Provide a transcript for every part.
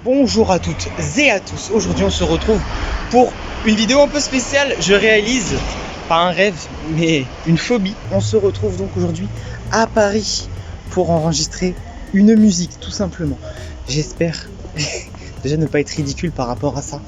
Bonjour à toutes et à tous, aujourd'hui on se retrouve pour une vidéo un peu spéciale. Je réalise, pas un rêve, mais une phobie. On se retrouve donc aujourd'hui à Paris pour enregistrer une musique, tout simplement. J'espère déjà ne pas être ridicule par rapport à ça,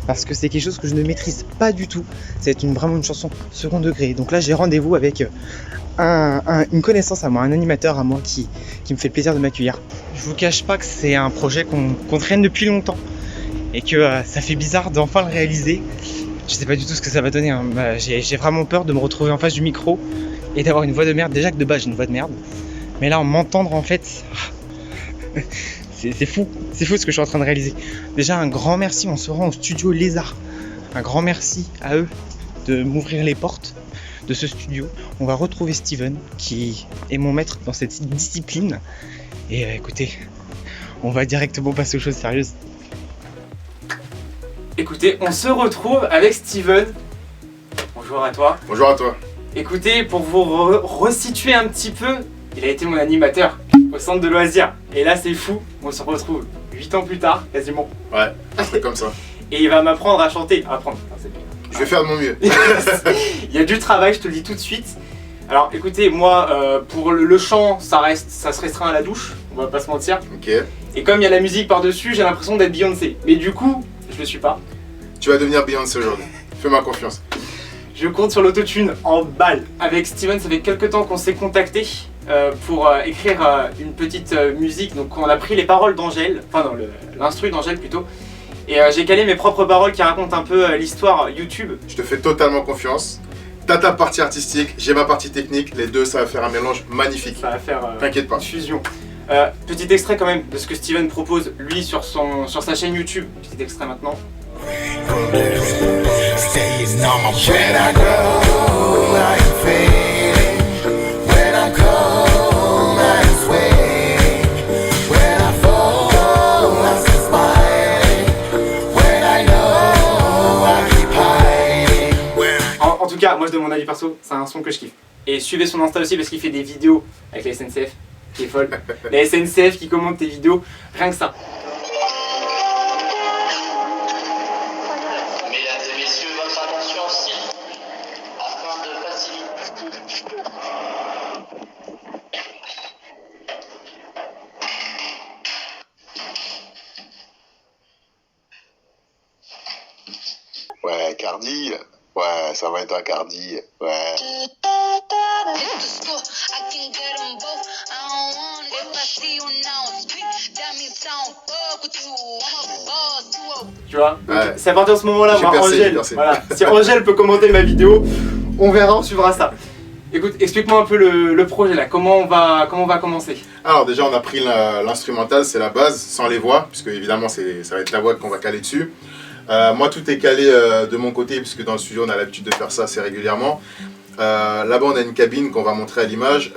parce que c'est quelque chose que je ne maîtrise pas du tout. C'est vraiment une chanson second degré. Donc là j'ai rendez-vous avec une connaissance à moi, un animateur à moi qui me fait le plaisir de m'accueillir. Je vous cache pas que c'est un projet qu'on traîne depuis longtemps et que ça fait bizarre d'enfin le réaliser. Je sais pas du tout ce que ça va donner, hein. J'ai vraiment peur de me retrouver en face du micro et d'avoir une voix de merde. Déjà que de base j'ai une voix de merde, mais là m'entendre en fait, c'est fou ce que je suis en train de réaliser. Déjà un grand merci, on se rend au studio Lézard. Un grand merci à eux de m'ouvrir les portes de ce studio. On va retrouver Steven qui est mon maître dans cette discipline. Et écoutez, on va directement passer aux choses sérieuses. Écoutez, on se retrouve avec Steven. Bonjour à toi. Bonjour à toi. Écoutez, pour vous resituer un petit peu, il a été mon animateur au centre de loisirs. Et là c'est fou, on se retrouve 8 ans plus tard, quasiment. Ouais, c'est comme ça. Et il va m'apprendre à chanter. Apprendre, c'est bien. Je vais faire de mon mieux. Il y a du travail, je te le dis tout de suite. Alors écoutez, moi pour le chant, ça se restreint à la douche, on va pas se mentir. Ok. Et comme il y a la musique par-dessus, j'ai l'impression d'être Beyoncé. Mais du coup, je le suis pas. Tu vas devenir Beyoncé aujourd'hui. Fais-moi confiance. Je compte sur l'autotune en balle. Avec Steven, ça fait quelques temps qu'on s'est contacté pour écrire une petite musique. Donc on a pris les paroles d'Angèle, enfin non, l'instru d'Angèle plutôt. Et j'ai calé mes propres paroles qui racontent un peu l'histoire YouTube. Je te fais totalement confiance. T'as ta partie artistique, j'ai ma partie technique. Les deux, ça va faire un mélange magnifique. Ça va faire t'inquiète pas. Une fusion. Petit extrait quand même de ce que Steven propose lui sur sa chaîne YouTube. Petit extrait maintenant. En tout cas, moi je donne mon avis perso, c'est un son que je kiffe. Et suivez son Insta aussi parce qu'il fait des vidéos avec la SNCF, qui est folle. La SNCF qui commente tes vidéos, rien que ça. Mesdames et messieurs, votre attention s'il afin de faciliter. Ouais, Cardi. Ouais, ça va être un Cardi. Ouais. Tu vois, Ouais. c'est à partir de ce moment-là, J'ai moi, percé, Angèle, j'ai percé. voilà. Si Angèle peut commenter ma vidéo, on verra, on suivra ça. Écoute, explique-moi un peu le projet là, comment on va commencer. Alors déjà, on a pris l'instrumental, c'est la base, sans les voix, puisque évidemment, ça va être la voix qu'on va caler dessus. Moi, tout est calé de mon côté, puisque dans le studio, on a l'habitude de faire ça assez régulièrement. Là-bas, on a une cabine qu'on va montrer à l'image.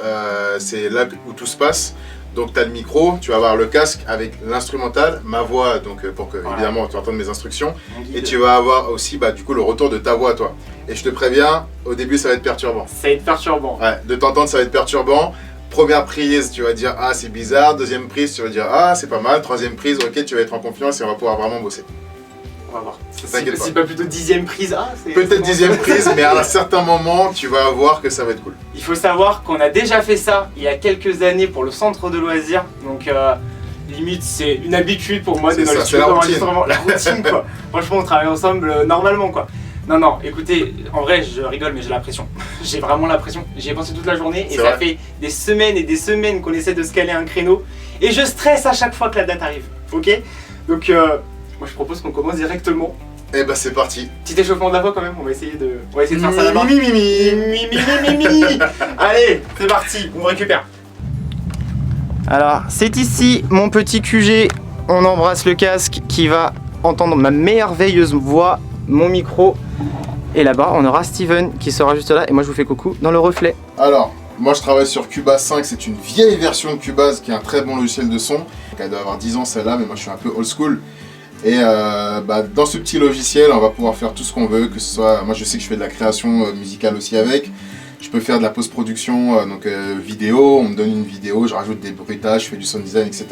C'est là où tout se passe. Donc, tu as le micro, tu vas avoir le casque avec l'instrumental, ma voix, donc pour que, évidemment, tu entendes mes instructions. Et tu vas avoir aussi, du coup, le retour de ta voix, toi. Et je te préviens, au début, ça va être perturbant. Ça va être perturbant. Ouais, de t'entendre, ça va être perturbant. Première prise, tu vas dire ah c'est bizarre. Deuxième prise, tu vas dire ah c'est pas mal. Troisième prise, ok, tu vas être en confiance et on va pouvoir vraiment bosser. On va voir. T'inquiète pas. C'est pas plutôt 10e prise. Ah, Peut-être 10e prise, mais à un certain moment, tu vas voir que ça va être cool. Il faut savoir qu'on a déjà fait ça il y a quelques années pour le centre de loisirs. Donc limite c'est une habitude pour moi C'est d'être dans ça, les studios c'est la routine. d'enregistrement. La routine quoi. Franchement on travaille ensemble normalement quoi. Non, écoutez, en vrai je rigole mais j'ai la pression. J'ai vraiment la pression. J'y ai pensé toute la journée et ça fait des semaines et des semaines qu'on essaie de se caler un créneau. Et je stresse à chaque fois que la date arrive. Ok. Donc moi je propose qu'on commence directement. Et bah c'est parti. Petit échauffement de la voix quand même, on va essayer de faire ça là-bas. Mimi. Allez, c'est parti, on récupère. Alors, c'est ici mon petit QG. On embrasse le casque qui va entendre ma merveilleuse voix, mon micro. Et là-bas, on aura Steven qui sera juste là. Et moi, je vous fais coucou dans le reflet. Alors, moi je travaille sur Cubase 5. C'est une vieille version de Cubase qui est un très bon logiciel de son. Elle doit avoir 10 ans celle-là, mais moi je suis un peu old school. Et dans ce petit logiciel, on va pouvoir faire tout ce qu'on veut, que ce soit, moi je sais que je fais de la création musicale aussi avec, Je peux faire de la post-production, vidéo, on me donne une vidéo, je rajoute des bruitages, je fais du sound design, etc.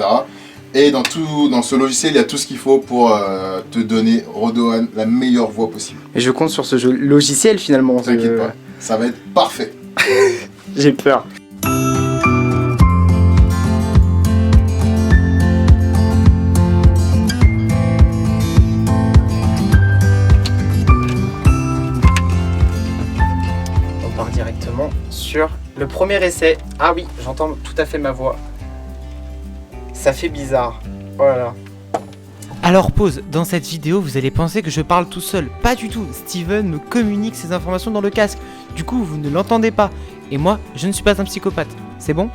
Et dans ce logiciel, il y a tout ce qu'il faut pour te donner, Rodohan, la meilleure voix possible. Et je compte sur ce logiciel finalement. T'inquiète pas, ça va être parfait. J'ai peur. On part directement sur le premier essai. Ah oui, j'entends tout à fait ma voix. Ça fait bizarre. Oh là là. Alors pause, dans cette vidéo vous allez penser que je parle tout seul. Pas du tout, Steven me communique ces informations dans le casque. Du coup vous ne l'entendez pas. Et moi, je ne suis pas un psychopathe. C'est bon ?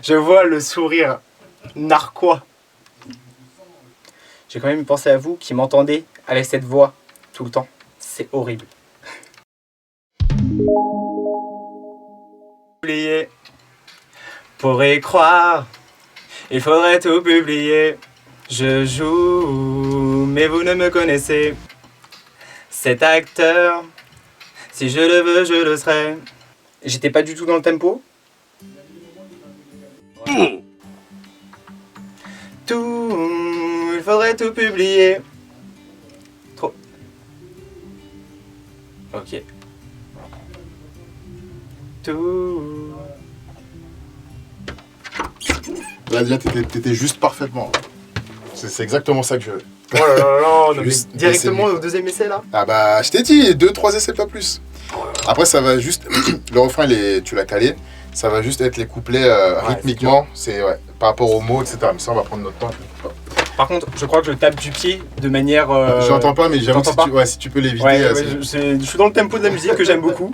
Je vois le sourire narquois. J'ai quand même pensé à vous qui m'entendez avec cette voix tout le temps. C'est horrible. Oublier. Pour y croire, il faudrait tout publier. Je joue, mais vous ne me connaissez. Cet acteur, si je le veux, je le serai. J'étais pas du tout dans le tempo. Tout, il faudrait tout publier. Trop. Ok. Tout. Là, déjà, t'étais juste parfaitement. C'est exactement ça que je veux. Oh là là là, non, Juste mais directement essayer. au deuxième essai là. Ah bah, je t'ai dit, 2-3 essais, pas plus. Après, ça va juste... le refrain, tu l'as calé. Ça va juste être les couplets rythmiquement. C'est par rapport aux mots, etc. Mais ça, on va prendre notre temps. Par contre, je crois que je tape du pied de manière... J'entends pas, mais j'avoue que si tu peux l'éviter... Ouais, je suis dans le tempo de la musique que j'aime beaucoup.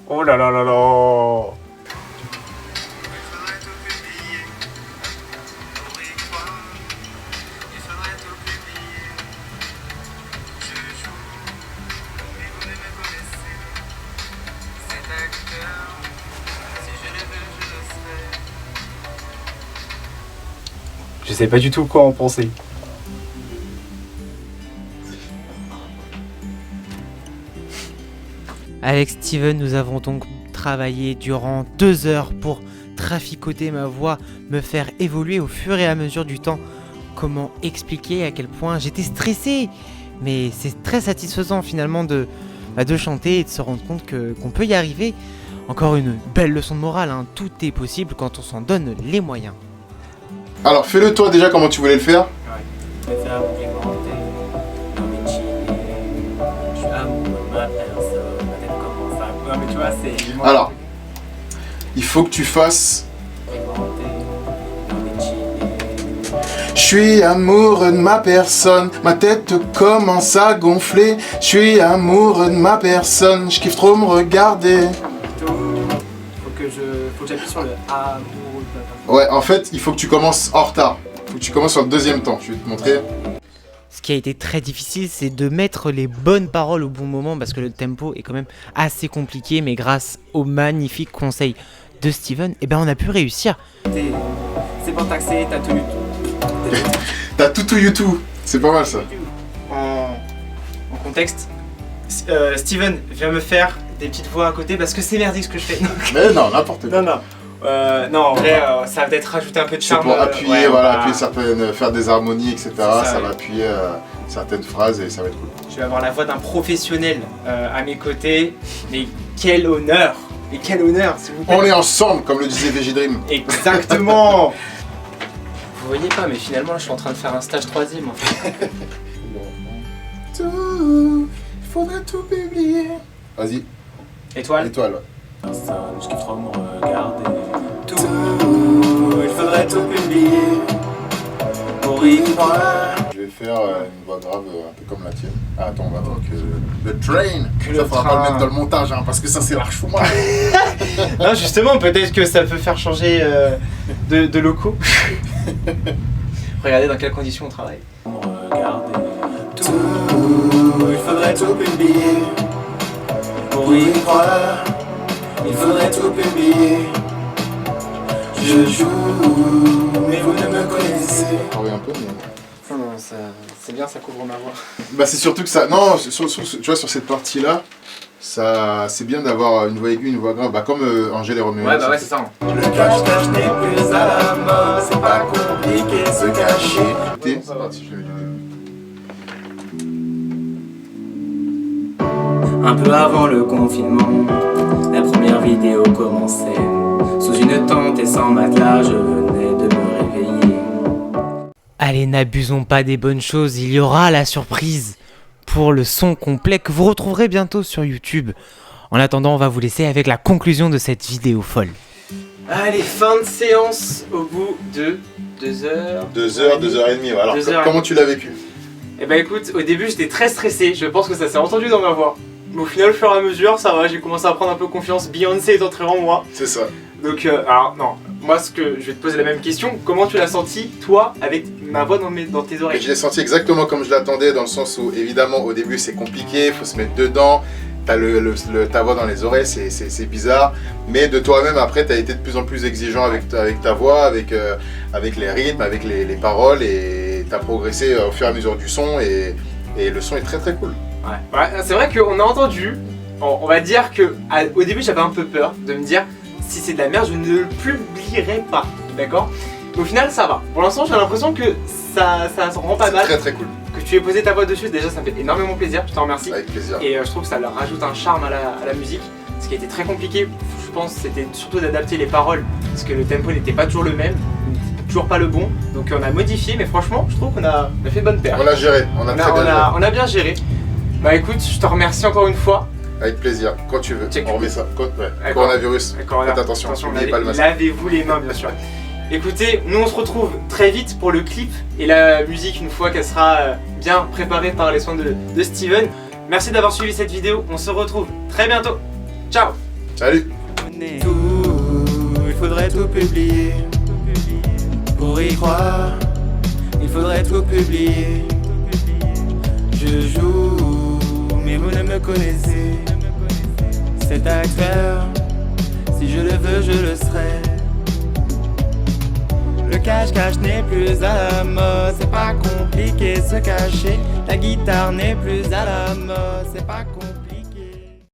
Oh là là là là. Je sais pas du tout quoi en penser. Avec Steven, nous avons donc travaillé durant 2 heures pour traficoter ma voix, me faire évoluer au fur et à mesure du temps. Comment expliquer à quel point j'étais stressé? Mais c'est très satisfaisant finalement de chanter et de se rendre compte qu'on peut y arriver. Encore une belle leçon de morale, hein. Tout est possible quand on s'en donne les moyens. Alors, fais-le toi déjà comment tu voulais le faire. Alors, il faut que tu fasses... Je suis amoureux de ma personne, ma tête commence à gonfler. Je suis amoureux de ma personne, je kiffe trop me regarder. Faut que j'appuie sur le amoureux de ma personne. Ouais, en fait, il faut que tu commences en retard. Il faut que tu commences sur le deuxième temps. Je vais te montrer. Ce qui a été très difficile, c'est de mettre les bonnes paroles au bon moment parce que le tempo est quand même assez compliqué, mais grâce aux magnifiques conseils de Steven, eh ben on a pu réussir. C'est pas taxé, t'as tenu tout. T'as tout YouTube. C'est pas mal ça. En contexte, Steven vient me faire des petites voix à côté parce que c'est merdique ce que je fais. Mais non, n'importe quoi. Non, en vrai, ça va peut-être rajouter un peu de C'est charme. pour appuyer, appuyer ça, faire des harmonies, etc. Ça va ouais. appuyer certaines phrases et ça va être cool. Je vais avoir la voix d'un professionnel à mes côtés. Mais quel honneur! Et quel honneur, s'il vous plaît! On est ensemble, comme le disait VG Dream. Exactement! Vous voyez pas, mais finalement, je suis en train de faire un stage 3e. En fait. Tout, il faudrait tout publier. Vas-y, Étoile? étoile. Je kiffe trop me regarder. Tout, il faudrait tout publier pour y croire. Je vais faire une voix grave un peu comme la tienne. Ah, attends, on va attendre que le train. Que ça le faudra train. pas le mettre dans le montage, hein, parce que ça c'est large pour moi. Non, justement, peut-être que ça peut faire changer de locaux. Regardez dans quelles conditions on travaille. Regardez tout, il faudrait tout publier pour y croire. il faudrait tout publier. Je joue, mais vous ne me connaissez. Ah oui, un peu, mais... Non, c'est bien, ça couvre ma voix. Bah c'est surtout que ça... Non, tu vois, sur cette partie-là, ça, c'est bien d'avoir une voix aiguë, une voix grave, bah comme Angèle et Roméo. Ouais, bah ouais, c'est ça. Le cache-cache n'est plus à la mode, c'est pas compliqué de se cacher. C'est parti, je le mets du début. Un peu avant le confinement, la première vidéo commençait. Sous une tente et sans matelas, je venais de me réveiller. Allez, n'abusons pas des bonnes choses, il y aura la surprise pour le son complet que vous retrouverez bientôt sur YouTube. En attendant, on va vous laisser avec la conclusion de cette vidéo folle. Allez, fin de séance au bout de 2 heures. 2 heures, 2h30, voilà. Alors, comment tu l'as vécu? Eh ben écoute, au début j'étais très stressé, je pense que ça s'est entendu dans ma voix. Mais au final, au fur et à mesure, ça va, j'ai commencé à prendre un peu confiance, Beyoncé est entrée en moi. C'est ça. Donc, alors non, moi je vais te poser la même question, comment tu l'as senti, toi, avec ma voix dans tes oreilles? Je l'ai senti exactement comme je l'attendais, dans le sens où, évidemment, au début c'est compliqué, il faut se mettre dedans, t'as ta voix dans les oreilles, c'est bizarre, mais de toi-même, après, t'as été de plus en plus exigeant avec ta voix, avec les rythmes, avec les paroles, et t'as progressé au fur et à mesure du son, et le son est très très cool. Ouais, c'est vrai qu'on a entendu, on va dire que au début j'avais un peu peur de me dire si c'est de la merde je ne le publierai pas, d'accord? Mais au final ça va, pour l'instant j'ai l'impression que ça rend pas mal. C'est très très cool. Que tu aies posé ta voix dessus, déjà ça me fait énormément plaisir, je t'en remercie. Avec plaisir. Et je trouve que ça leur rajoute un charme à la musique. Ce qui a été très compliqué, je pense, c'était surtout d'adapter les paroles, parce que le tempo n'était pas toujours le même, toujours pas le bon. Donc on a modifié, mais franchement je trouve qu'on a fait bonne paire. On l'a géré, on a bien géré. Bah écoute, je te remercie encore une fois. Avec plaisir, quand tu veux. Check. On remet ça. Coronavirus, faites attention, n'oubliez pas le masque. Lavez-vous les mains bien sûr. Écoutez, nous on se retrouve très vite pour le clip et la musique une fois qu'elle sera bien préparée par les soins de Steven. Merci d'avoir suivi cette vidéo, on se retrouve très bientôt. Ciao. Salut. Il faudrait tout publier. Pour y croire, il faudrait tout publier. Je joue, mais vous ne me connaissez. C'est à faire, si je le veux, je le serai. Le cache-cache n'est plus à la mode, c'est pas compliqué se cacher. La guitare n'est plus à la mode, c'est pas compliqué.